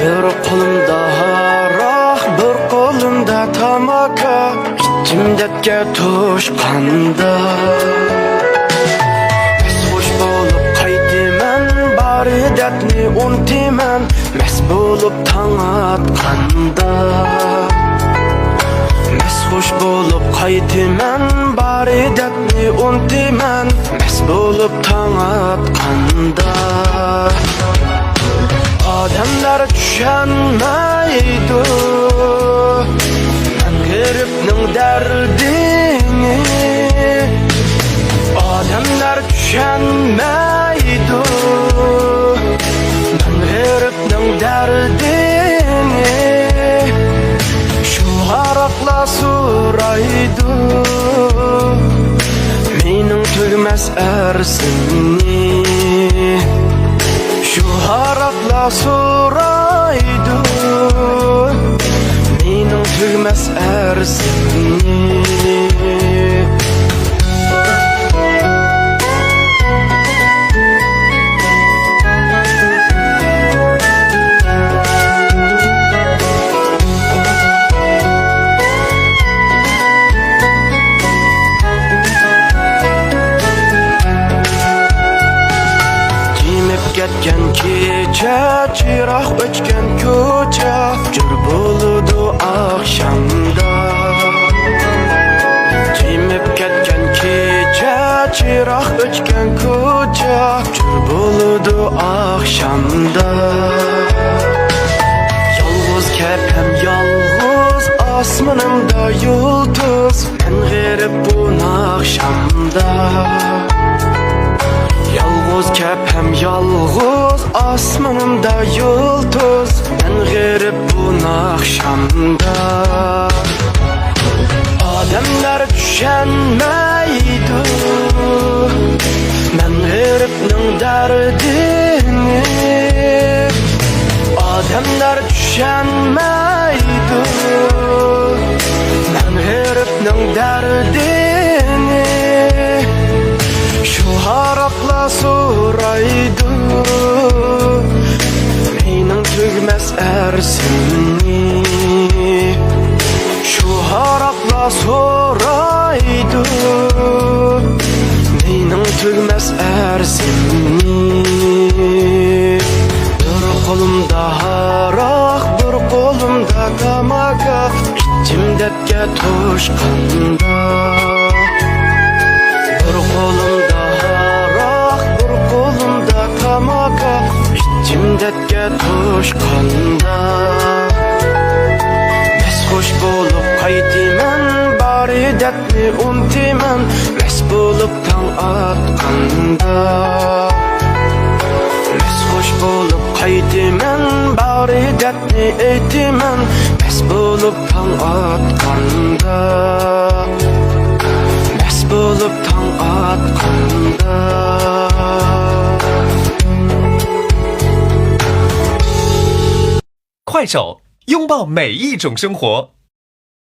Bir kolumda haraq, bir kolumda tamaka, içimdetke to'shqanda. Mesxush bo'lib qaytiman, bari dardni unutiman, mast bo'lib tong atqanda. Mesxush bo'lib qaytiman, bari dardni unutiman, mast bo'lib tong atqanda. Adamlar tushunmaydi men g'aribning dardini. Adamlar tushunmaydi men g'aribning dardini. Shu aroqlar so'raydi mening tugmas arsimni. Şu harapla soraydı mening tugmas arsimni. Ketken kecha, chiroq o'chgan ko'cha, jur bo'ludi oqshomda. Jimib ketgan kecha, chiroq o'chgan ko'cha, jur bo'ludi oqshomda. Yolg'iz kapam yolg'iz, osmonimda yulduz, men g'arib bu oqshomda. Yalğız kapam yalğız, osmonimda yulduz, men g'arib bu oqshomda. Odamlar tushunmaydi men g'aribning dardini. Odamlar tushunmaydi men g'aribning dardini. Şu harapla so'raydi mening tugmas arsimni. Şu harapla so'raydi mening tugmas arsimni. Bir qo'limda haraq, bir qo'limda tamaka, ichimdetke to'shqanda. Bir qo'limda haraq, bir qo'limda tamaka, ichimdetke to'shqanda. Mesxush bo'lib qaytiman, bari dardni unutiman, mast bo'lib tong atqanda. Mesxush bo'lib qaytiman, bari dardni aytiman, mast bo'lib tong atqanda. Bulup tong atqanda. 快手，拥抱每一种生活。